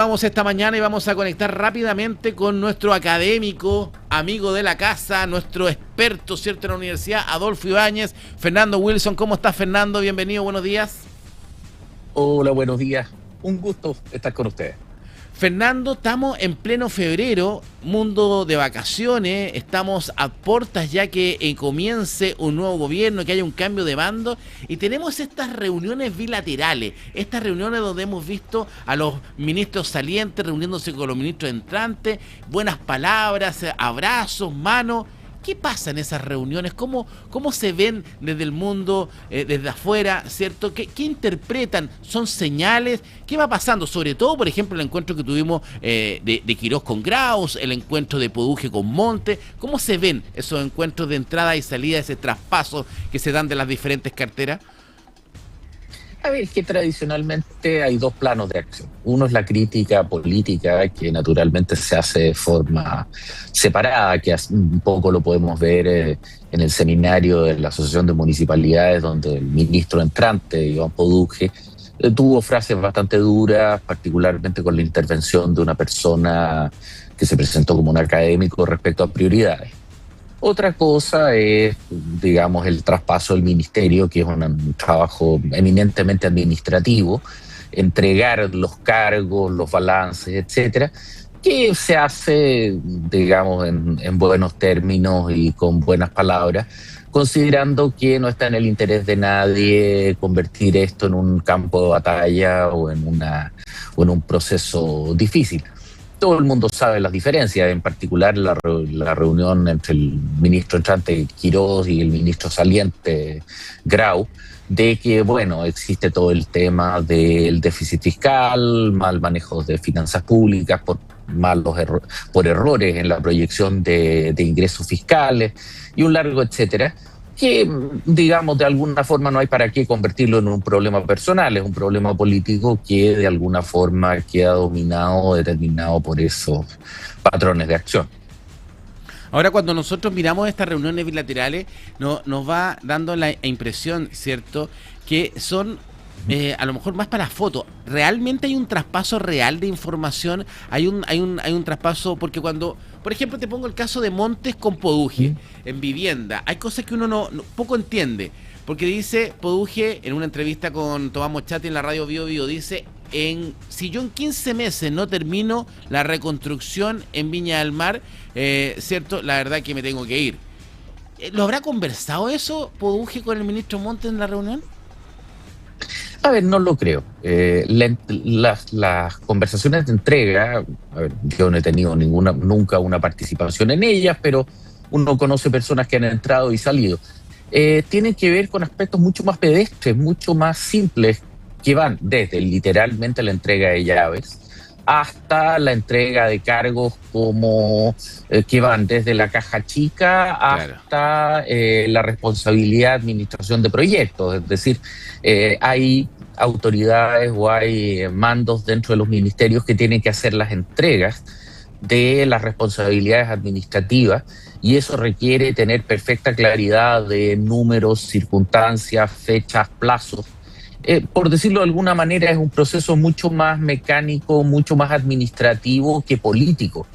Vamos esta mañana y vamos a conectar rápidamente con nuestro académico, amigo de la casa, nuestro experto, ¿cierto?, en la universidad, Adolfo Ibáñez, Fernando Wilson. ¿Cómo estás, Fernando? Bienvenido, buenos días. Hola, buenos días. Un gusto estar con ustedes. Fernando, estamos en pleno febrero, mundo de vacaciones, estamos a puertas ya que comience un nuevo gobierno, que haya un cambio de mando, y tenemos estas reuniones bilaterales, estas reuniones donde hemos visto a los ministros salientes reuniéndose con los ministros entrantes, buenas palabras, abrazos, manos. ¿Qué pasa en esas reuniones? ¿Cómo se ven desde el mundo, desde afuera, ¿cierto? ¿Qué interpretan? ¿Son señales? ¿Qué va pasando? Sobre todo, por ejemplo, el encuentro que tuvimos de Quirós con Graus, el encuentro de Poduje con Montes. ¿Cómo se ven esos encuentros de entrada y salida, ese traspaso que se dan de las diferentes carteras? A ver, es que tradicionalmente hay dos planos de acción. Uno es la crítica política, que naturalmente se hace de forma separada, que un poco lo podemos ver en el seminario de la Asociación de Municipalidades, donde el ministro entrante, Iván Poduje, tuvo frases bastante duras, particularmente con la intervención de una persona que se presentó como un académico respecto a prioridades. Otra cosa es, digamos, el traspaso del ministerio, que es un trabajo eminentemente administrativo, entregar los cargos, los balances, etcétera, que se hace, digamos, en buenos términos y con buenas palabras, considerando que no está en el interés de nadie convertir esto en un campo de batalla o en un proceso difícil. Todo el mundo sabe las diferencias, en particular la reunión entre el ministro entrante Quirós y el ministro saliente Grau, de que, bueno, existe todo el tema del déficit fiscal, mal manejo de finanzas públicas por errores en la proyección de ingresos fiscales y un largo etcétera, que, digamos, de alguna forma no hay para qué convertirlo en un problema personal, es un problema político que de alguna forma queda dominado o determinado por esos patrones de acción. Ahora, cuando nosotros miramos estas reuniones bilaterales, nos va dando la impresión, ¿cierto?, que son a lo mejor más para foto. ¿Realmente hay un traspaso real de información? ¿Hay un traspaso? Porque cuando, por ejemplo, te pongo el caso de Montes con Poduje en vivienda, hay cosas que uno no poco entiende. Porque dice Poduje en una entrevista con Tomás Mochati en la radio Bio Bio, dice: si yo en 15 meses no termino la reconstrucción en Viña del Mar, ¿cierto?, la verdad que me tengo que ir. ¿Lo habrá conversado eso Poduje con el ministro Montes en la reunión? A ver, no lo creo. Las conversaciones de entrega, a ver, yo no he tenido nunca una participación en ellas, pero uno conoce personas que han entrado y salido. Tienen que ver con aspectos mucho más pedestres, mucho más simples, que van desde literalmente la entrega de llaves hasta la entrega de cargos que van desde la caja chica hasta la responsabilidad de administración de proyectos. Es decir, hay autoridades o hay mandos dentro de los ministerios que tienen que hacer las entregas de las responsabilidades administrativas, y eso requiere tener perfecta claridad de números, circunstancias, fechas, plazos. Por decirlo de alguna manera, es un proceso mucho más mecánico, mucho más administrativo que político.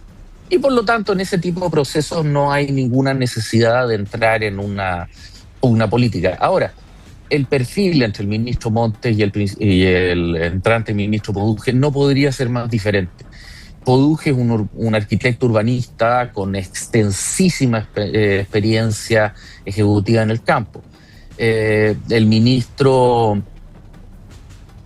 Y por lo tanto, en ese tipo de procesos no hay ninguna necesidad de entrar en una política. Ahora, el perfil entre el ministro Montes y el entrante ministro Poduje no podría ser más diferente. Poduje es un arquitecto urbanista con extensísima experiencia ejecutiva en el campo. El ministro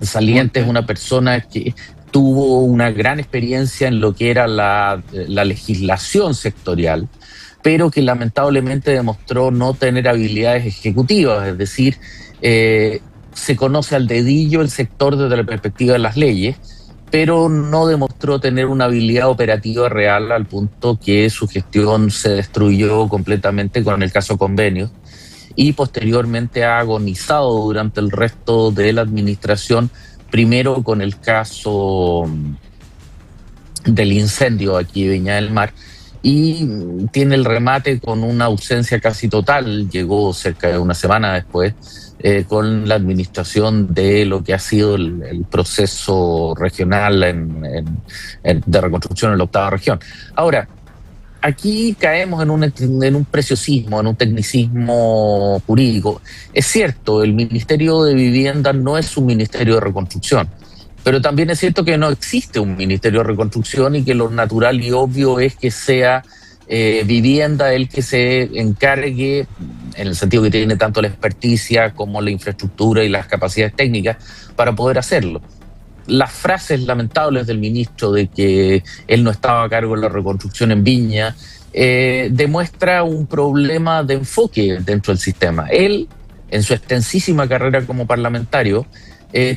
saliente es una persona que tuvo una gran experiencia en lo que era la legislación sectorial, pero que lamentablemente demostró no tener habilidades ejecutivas, es decir, se conoce al dedillo el sector desde la perspectiva de las leyes, pero no demostró tener una habilidad operativa real, al punto que su gestión se destruyó completamente con el caso Convenios, y posteriormente ha agonizado durante el resto de la administración, primero con el caso del incendio aquí de Viña del Mar, y tiene el remate con una ausencia casi total, llegó cerca de una semana después, con la administración de lo que ha sido el proceso regional de reconstrucción en la octava región. Ahora, aquí caemos en un preciosismo, en un tecnicismo jurídico. Es cierto, el Ministerio de Vivienda no es un ministerio de reconstrucción, pero también es cierto que no existe un ministerio de reconstrucción y que lo natural y obvio es que sea vivienda el que se encargue, en el sentido que tiene tanto la experticia como la infraestructura y las capacidades técnicas para poder hacerlo. Las frases lamentables del ministro de que él no estaba a cargo de la reconstrucción en Viña demuestra un problema de enfoque dentro del sistema. Él, en su extensísima carrera como parlamentario,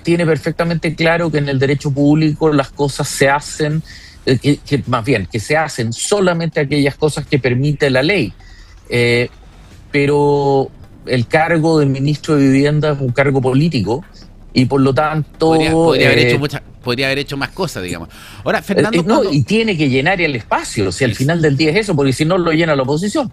tiene perfectamente claro que en el derecho público las cosas se hacen, que se hacen solamente aquellas cosas que permite la ley. Pero el cargo del ministro de Vivienda es un cargo político y por lo tanto podría haber hecho más cosas, digamos. Ahora, Fernando, y tiene que llenar el espacio, si al final del día es eso, porque si no lo llena la oposición.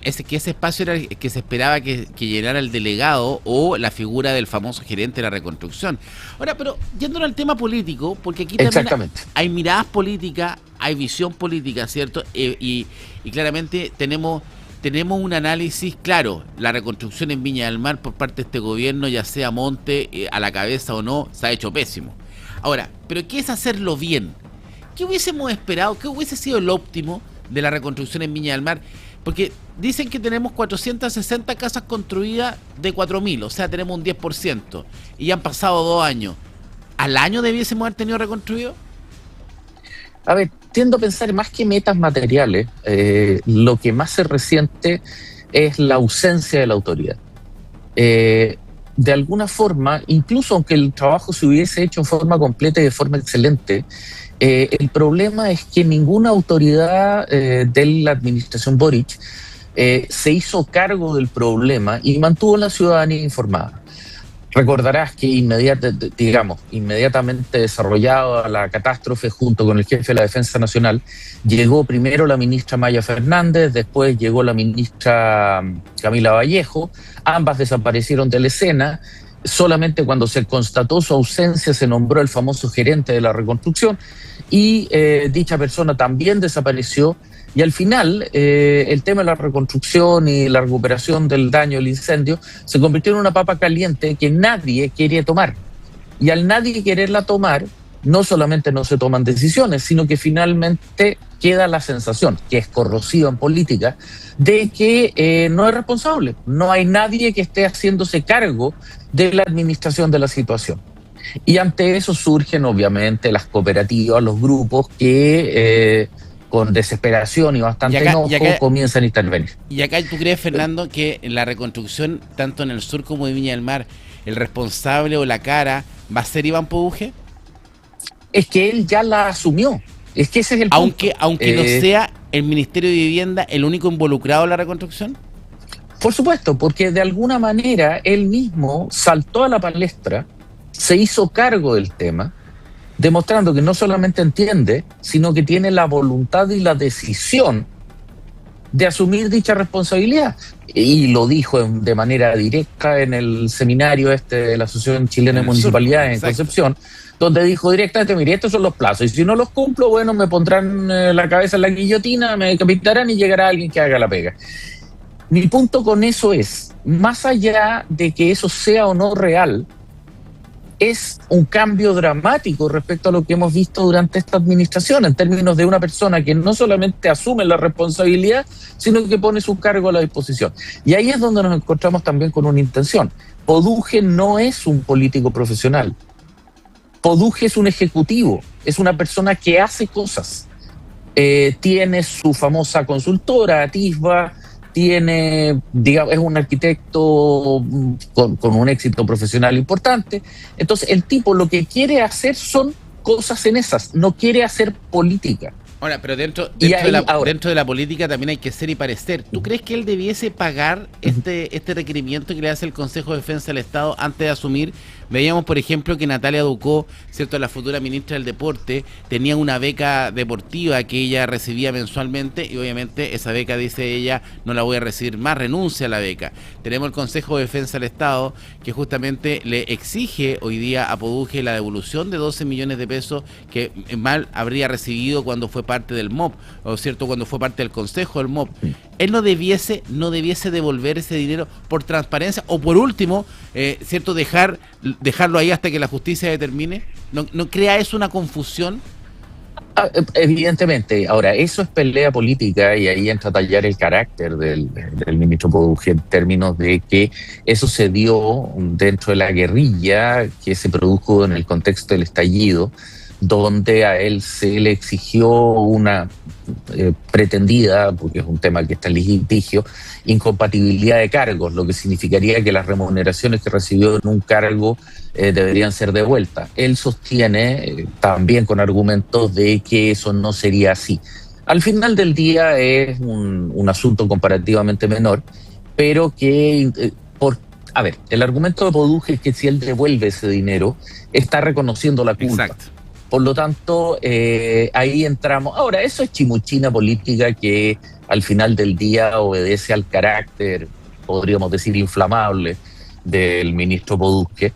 Ese espacio era el que se esperaba que llenara el delegado o la figura del famoso gerente de la reconstrucción. Ahora, pero yéndonos al tema político, porque aquí también hay miradas políticas, hay visión política, ¿cierto? Y claramente tenemos un análisis claro. La reconstrucción en Viña del Mar por parte de este gobierno, ya sea Monte a la cabeza o no, se ha hecho pésimo. Ahora, ¿pero qué es hacerlo bien? ¿Qué hubiésemos esperado? ¿Qué hubiese sido el óptimo de la reconstrucción en Viña del Mar? Porque dicen que tenemos 460 casas construidas de 4.000, o sea, tenemos un 10%, y ya han pasado 2 años. ¿Al año debiésemos haber tenido reconstruido? A ver, tiendo a pensar más que metas materiales, lo que más se resiente es la ausencia de la autoridad. De alguna forma, incluso aunque el trabajo se hubiese hecho en forma completa y de forma excelente, el problema es que ninguna autoridad de la administración Boric se hizo cargo del problema y mantuvo a la ciudadanía informada. Recordarás que inmediatamente desarrollada la catástrofe junto con el jefe de la Defensa Nacional, llegó primero la ministra Maya Fernández, después llegó la ministra Camila Vallejo, ambas desaparecieron de la escena. Solamente cuando se constató su ausencia se nombró el famoso gerente de la reconstrucción y dicha persona también desapareció. Y al final, el tema de la reconstrucción y la recuperación del daño del incendio se convirtió en una papa caliente que nadie quería tomar. Y al nadie quererla tomar, no solamente no se toman decisiones, sino que finalmente queda la sensación, que es corrosiva en política, de que no es responsable. No hay nadie que esté haciéndose cargo de la administración de la situación. Y ante eso surgen, obviamente, las cooperativas, los grupos que con desesperación y bastante enojo comienzan a intervenir. ¿Y acá tú crees, Fernando, que en la reconstrucción, tanto en el sur como de Viña del Mar, el responsable o la cara va a ser Iván Poduje? Es que él ya la asumió. Es que ese es el punto. Aunque no sea el Ministerio de Vivienda el único involucrado en la reconstrucción. Por supuesto, porque de alguna manera él mismo saltó a la palestra, se hizo cargo del tema, demostrando que no solamente entiende, sino que tiene la voluntad y la decisión de asumir dicha responsabilidad. Y lo dijo de manera directa en el seminario de la Asociación Chilena de Municipalidades en Concepción, donde dijo directamente: mire, estos son los plazos, y si no los cumplo, bueno, me pondrán la cabeza en la guillotina, me decapitarán y llegará alguien que haga la pega. Mi punto con eso es, más allá de que eso sea o no real, es un cambio dramático respecto a lo que hemos visto durante esta administración, en términos de una persona que no solamente asume la responsabilidad, sino que pone su cargo a la disposición. Y ahí es donde nos encontramos también con una intención. Poduje no es un político profesional. Poduje es un ejecutivo, es una persona que hace cosas. Tiene su famosa consultora, Atisba, es un arquitecto con un éxito profesional importante. Entonces, el tipo lo que quiere hacer son cosas en esas, no quiere hacer política. Ahora, pero Y ahí, dentro de la política también hay que ser y parecer. ¿Tú crees que él debiese pagar este requerimiento que le hace el Consejo de Defensa del Estado antes de asumir? Veíamos, por ejemplo, que Natalia Ducó, cierto, la futura ministra del Deporte, tenía una beca deportiva que ella recibía mensualmente y obviamente esa beca, dice ella, no la voy a recibir más, renuncia a la beca. Tenemos el Consejo de Defensa del Estado que justamente le exige hoy día a Poduje la devolución de 12 millones de pesos que mal habría recibido cuando fue parte del MOP, o cierto, cuando fue parte del Consejo del MOP. Él no debiese devolver ese dinero por transparencia o por último, cierto, dejarlo ahí hasta que la justicia determine. ¿No crea eso una confusión? Evidentemente. Ahora, eso es pelea política y ahí entra a tallar el carácter del ministro Poduje en términos de que eso se dio dentro de la guerrilla que se produjo en el contexto del estallido, donde a él se le exigió una pretendida, porque es un tema que está en litigio, incompatibilidad de cargos, lo que significaría que las remuneraciones que recibió en un cargo deberían ser devueltas. Él sostiene, también con argumentos, de que eso no sería así. Al final del día es un asunto comparativamente menor, pero que, el argumento de Poduje es que si él devuelve ese dinero, está reconociendo la culpa. Exacto. Por lo tanto, ahí entramos. Ahora, eso es chimuchina política que al final del día obedece al carácter, podríamos decir, inflamable del ministro Poduje.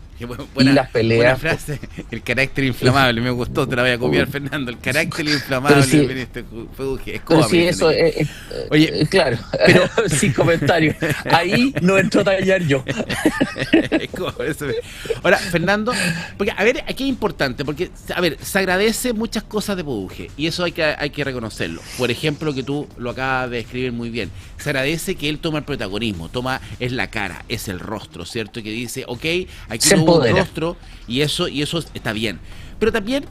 Y las peleas. Buena frase, el carácter inflamable, me gustó, te la voy a copiar, Fernando. El carácter inflamable del ministro Poduje. Es como eso oye, claro, pero sin comentarios. Ahí no entro a tallar yo. Es como eso. Ahora, Fernando, porque a ver, aquí es importante, porque a ver, se agradece muchas cosas de Poduje y eso hay que reconocerlo. Por ejemplo, que tú lo acabas de describir muy bien. Se agradece que él toma el protagonismo, es la cara, es el rostro, ¿cierto? Y que dice, ok, aquí no hubo un rostro y eso está bien. Pero también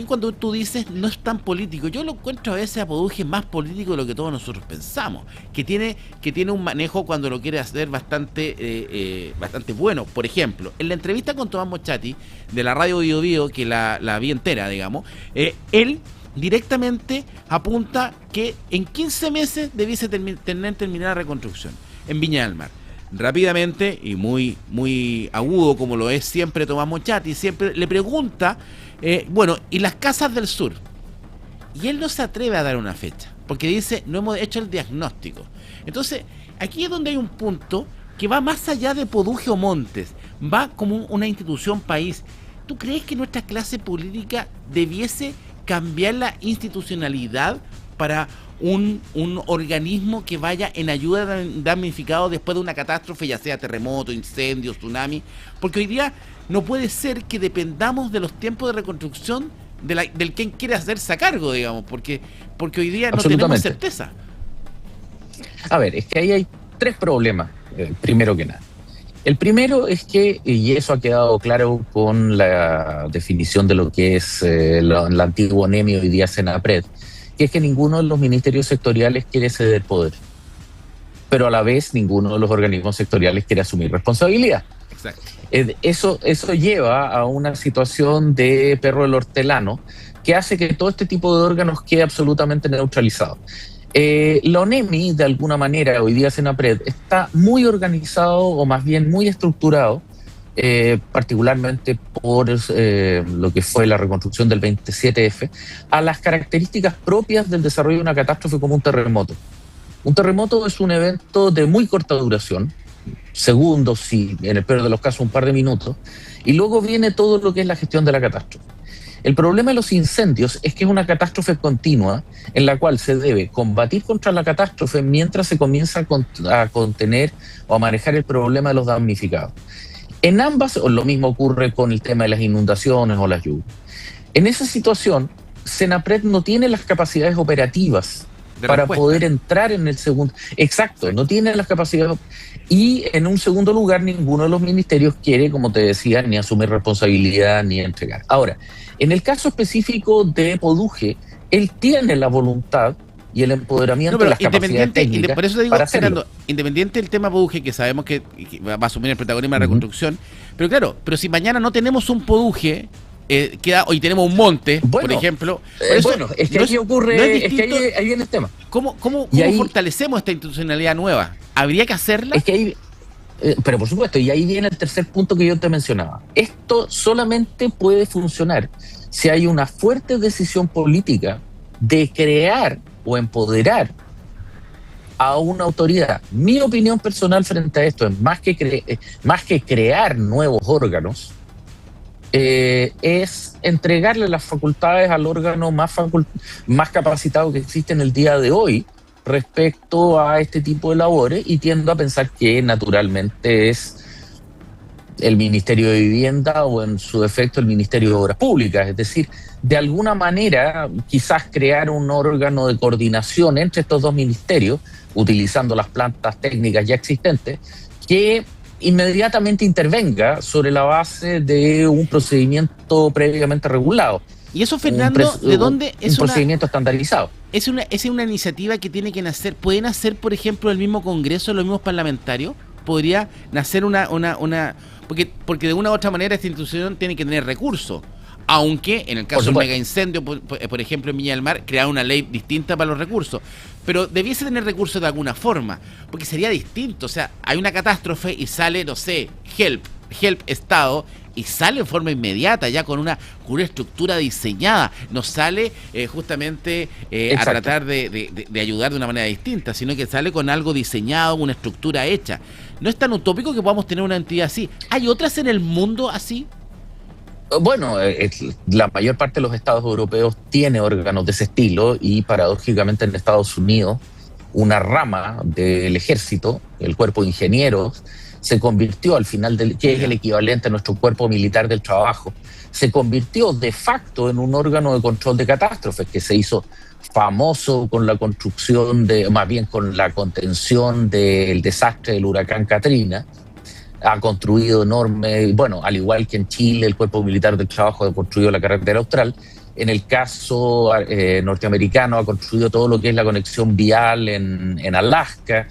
cuando tú dices no es tan político, yo lo encuentro a veces a Poduje más político de lo que todos nosotros pensamos, que tiene un manejo cuando lo quiere hacer bastante bueno. Por ejemplo, en la entrevista con Tomás Mochati de la radio Bio Bio, que la vi entera, digamos, él directamente apunta que en 15 meses debiese terminar la reconstrucción en Viña del Mar. Rápidamente y muy agudo, como lo es siempre Tomás Mochati, siempre le pregunta, ¿y las casas del sur? Y él no se atreve a dar una fecha, porque dice, no hemos hecho el diagnóstico. Entonces, aquí es donde hay un punto que va más allá de Poduje o Montes, va como una institución país. ¿Tú crees que nuestra clase política debiese cambiar la institucionalidad para un organismo que vaya en ayuda de damnificados después de una catástrofe, ya sea terremoto, incendio, tsunami? Porque hoy día no puede ser que dependamos de los tiempos de reconstrucción del quien quiere hacerse a cargo, digamos, porque hoy día no tenemos certeza. A ver, es que ahí hay tres problemas, primero que nada. El primero es que, y eso ha quedado claro con la definición de lo que es el antiguo NEMI, hoy día Senapred, que es que ninguno de los ministerios sectoriales quiere ceder poder, pero a la vez ninguno de los organismos sectoriales quiere asumir responsabilidad. Exacto. Eso lleva a una situación de perro del hortelano que hace que todo este tipo de órganos quede absolutamente neutralizado. La ONEMI, de alguna manera, hoy día Senapred, está muy organizado, o más bien muy estructurado, particularmente por lo que fue la reconstrucción del 27F, a las características propias del desarrollo de una catástrofe como un terremoto. Un terremoto es un evento de muy corta duración, segundos y en el peor de los casos un par de minutos, y luego viene todo lo que es la gestión de la catástrofe. El problema de los incendios es que es una catástrofe continua en la cual se debe combatir contra la catástrofe mientras se comienza a contener o a manejar el problema de los damnificados. En ambas, lo mismo ocurre con el tema de las inundaciones o las lluvias. En esa situación, Senapred no tiene las capacidades operativas para poder entrar en el segundo. Exacto, no tiene las capacidades. Y en un segundo lugar, ninguno de los ministerios quiere, como te decía, ni asumir responsabilidad ni entregar. Ahora, en el caso específico de Poduje, él tiene la voluntad y el empoderamiento de las capacidades técnicas. Por eso te digo, Fernando, independiente del tema Poduje, que sabemos que va a asumir el protagonismo de la reconstrucción, pero claro, pero si mañana no tenemos un Poduje, hoy tenemos un monte, por Bueno, ejemplo. Por eso, bueno, es que no aquí es ocurre, es que distinto. ahí viene el tema. ¿Cómo Y ahí, fortalecemos esta institucionalidad nueva? ¿Habría que hacerla? es que ahí, pero por supuesto, y ahí viene el tercer punto que yo te mencionaba. Esto solamente puede funcionar si hay una fuerte decisión política de crear o empoderar a una autoridad. Mi opinión personal frente a esto es más que crear nuevos órganos, es entregarle las facultades al órgano más capacitado que existe en el día de hoy respecto a este tipo de labores, y tiendo a pensar que naturalmente es el Ministerio de Vivienda o en su defecto el Ministerio de Obras Públicas. Es decir, de alguna manera quizás crear un órgano de coordinación entre estos dos ministerios, utilizando las plantas técnicas ya existentes, que inmediatamente intervenga sobre la base de un procedimiento previamente regulado. Y eso, Fernando, ¿de dónde es un procedimiento estandarizado? Es una iniciativa que tiene que nacer. ¿Puede nacer, por ejemplo, el mismo Congreso, los mismos parlamentarios? ¿Podría nacer porque de una u otra manera esta institución tiene que tener recursos? Aunque en el caso del mega incendio, por ejemplo en Viña del Mar, crear una ley distinta para los recursos, pero debiese tener recursos de alguna forma, porque sería distinto. O sea, hay una catástrofe y sale, no sé, Help Estado, y sale en forma inmediata, ya con una estructura diseñada. No sale justamente a tratar de ayudar de una manera distinta, sino que sale con algo diseñado, una estructura hecha. No es tan utópico que podamos tener una entidad así. ¿Hay otras en el mundo así? Bueno, la mayor parte de los estados europeos tiene órganos de ese estilo, y paradójicamente en Estados Unidos una rama del ejército, el cuerpo de ingenieros, se convirtió al final, que es el equivalente a nuestro cuerpo militar del trabajo, se convirtió de facto en un órgano de control de catástrofes que se hizo famoso con la construcción más bien con la contención del desastre del huracán Katrina. Ha construido enorme, bueno, al igual que en Chile, el Cuerpo Militar del Trabajo ha construido la carretera austral. En el caso norteamericano ha construido todo lo que es la conexión vial en Alaska,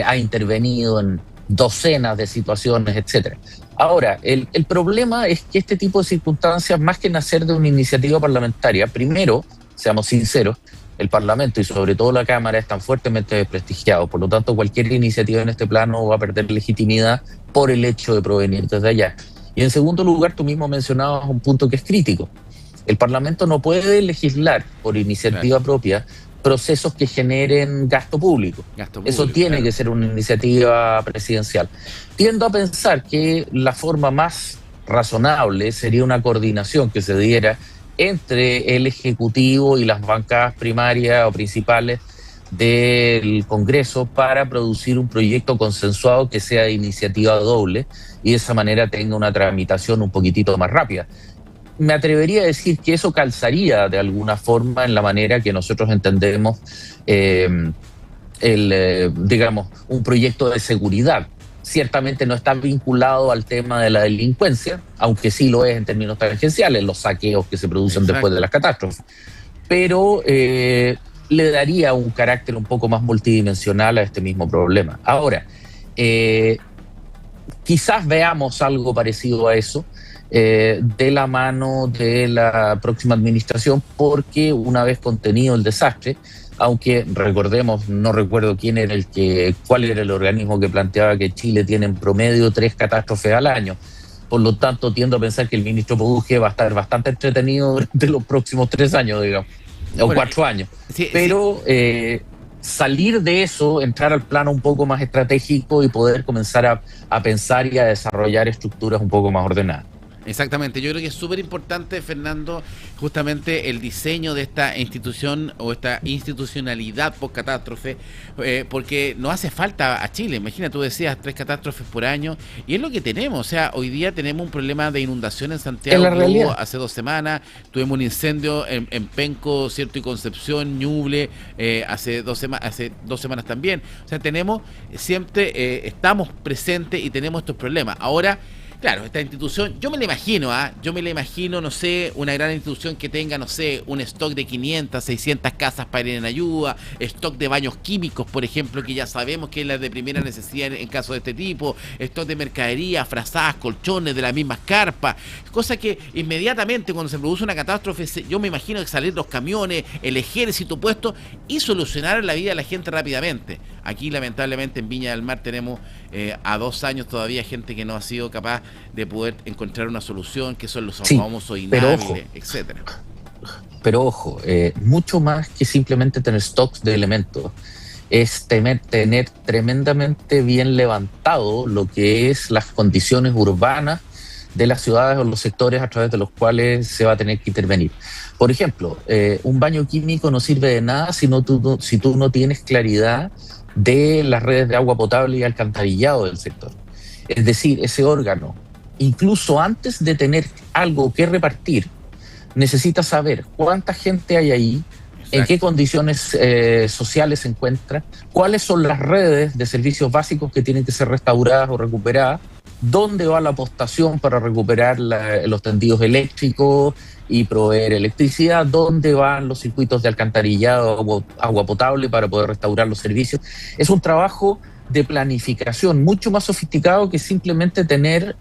ha intervenido en docenas de situaciones, etcétera. Ahora, el problema es que este tipo de circunstancias, más que nacer de una iniciativa parlamentaria, primero, seamos sinceros, el Parlamento y sobre todo la Cámara están fuertemente desprestigiados. Por lo tanto, cualquier iniciativa en este plano va a perder legitimidad por el hecho de provenir desde allá. Y en segundo lugar, tú mismo mencionabas un punto que es crítico. El Parlamento no puede legislar por iniciativa propia procesos que generen gasto público. Eso tiene que ser una iniciativa presidencial. Tiendo a pensar que la forma más razonable sería una coordinación que se diera entre el Ejecutivo y las bancadas primarias o principales del Congreso para producir un proyecto consensuado que sea de iniciativa doble y de esa manera tenga una tramitación un poquitito más rápida. Me atrevería a decir que eso calzaría de alguna forma en la manera que nosotros entendemos digamos, un proyecto de seguridad. Ciertamente no está vinculado al tema de la delincuencia, aunque sí lo es en términos tangenciales, los saqueos que se producen después de las catástrofes. Pero le daría un carácter un poco más multidimensional a este mismo problema. Ahora, quizás veamos algo parecido a eso de la mano de la próxima administración, porque una vez contenido el desastre, aunque recordemos, no recuerdo cuál era el organismo que planteaba que Chile tiene en promedio 3 catástrofes al año. Por lo tanto, tiendo a pensar que el ministro Poduje va a estar bastante entretenido durante los próximos 3 años, digamos, o 4 años. Sí, pero salir de eso, entrar al plano un poco más estratégico y poder comenzar a pensar y a desarrollar estructuras un poco más ordenadas. Exactamente, yo creo que es súper importante, Fernando, justamente el diseño de esta institución o esta institucionalidad post-catástrofe, porque nos hace falta a Chile. Imagina, tú decías 3 catástrofes por año, y es lo que tenemos. O sea, hoy día tenemos un problema de inundación en Santiago, que hubo hace 2 semanas, tuvimos un incendio en Penco, ¿cierto? Y Concepción, Ñuble, hace 2 semanas también. O sea, tenemos siempre, estamos presentes y tenemos estos problemas. Ahora, Claro, esta institución, yo me la imagino, yo me la imagino, no sé, una gran institución que tenga, no sé, un stock de 500, 600 casas para ir en ayuda, stock de baños químicos, por ejemplo, que ya sabemos que es la de primera necesidad en caso de este tipo, stock de mercadería, frazadas, colchones, de las mismas carpas, cosa que inmediatamente cuando se produce una catástrofe, yo me imagino que salir los camiones, el ejército puesto y solucionar la vida de la gente rápidamente. Aquí, lamentablemente, en Viña del Mar tenemos a 2 años todavía gente que no ha sido capaz de poder encontrar una solución, que son los famosos inhábiles, etcétera. Pero ojo, mucho más que simplemente tener stocks de elementos, es tener tremendamente bien levantado lo que es las condiciones urbanas de las ciudades o los sectores a través de los cuales se va a tener que intervenir. Por ejemplo, un baño químico no sirve de nada si tú no tienes claridad de las redes de agua potable y alcantarillado del sector. Es decir, ese órgano, incluso antes de tener algo que repartir, necesita saber cuánta gente hay ahí, en qué condiciones sociales se encuentra, cuáles son las redes de servicios básicos que tienen que ser restauradas o recuperadas, dónde va la postación para recuperar los tendidos eléctricos y proveer electricidad, dónde van los circuitos de alcantarillado, agua potable para poder restaurar los servicios. Es un trabajo de planificación mucho más sofisticado que simplemente tener,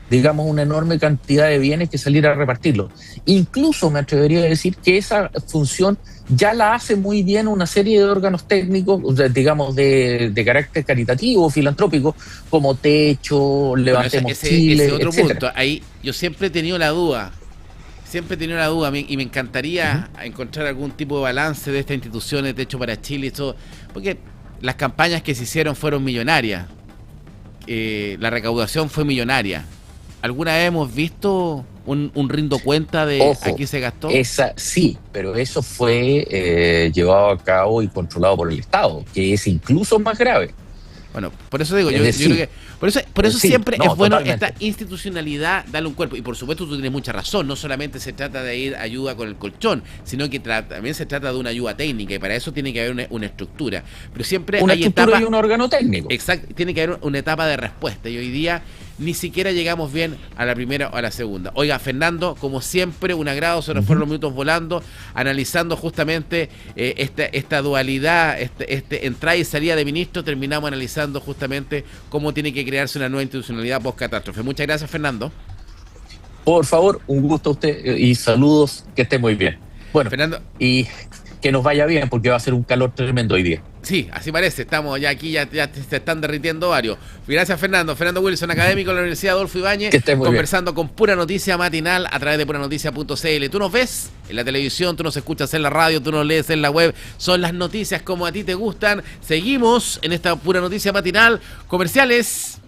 digamos, una enorme cantidad de bienes que salir a repartirlos. Incluso me atrevería a decir que esa función ya la hace muy bien una serie de órganos técnicos, digamos, de carácter caritativo o filantrópico, como Techo, Levantemos Chile, ese otro etcétera. punto. Ahí yo siempre he tenido la duda. Y me encantaría encontrar algún tipo de balance de estas instituciones, Techo para Chile y todo, porque las campañas que se hicieron fueron millonarias, la recaudación fue millonaria. ¿Alguna vez hemos visto un rindo cuenta de aquí se gastó? Sí, pero eso fue llevado a cabo y controlado por el Estado, que es incluso más grave. Bueno, por eso digo, yo creo que por eso siempre es bueno esta institucionalidad, darle un cuerpo. Y por supuesto tú tienes mucha razón, no solamente se trata de ir ayuda con el colchón, sino que también se trata de una ayuda técnica, y para eso tiene que haber una estructura. Pero siempre una hay estructura y un órgano técnico. Exacto, tiene que haber una etapa de respuesta, y hoy día ni siquiera llegamos bien a la primera o a la segunda. Oiga, Fernando, como siempre, un agrado, se nos fueron los minutos volando, analizando justamente esta dualidad, entrada y salida de ministros, terminamos analizando justamente cómo tiene que crearse una nueva institucionalidad post-catástrofe. Muchas gracias, Fernando. Por favor, un gusto a usted y saludos, que esté muy bien. Bueno, Fernando, y que nos vaya bien porque va a ser un calor tremendo hoy día. Sí, así parece, estamos ya aquí, ya se están derritiendo varios. Gracias, Fernando. Fernando Wilson, académico de la Universidad Adolfo Ibáñez, conversando con Pura Noticia Matinal a través de puranoticia.cl. Tú nos ves en la televisión, tú nos escuchas en la radio, tú nos lees en la web. Son las noticias como a ti te gustan. Seguimos en esta Pura Noticia Matinal. Comerciales.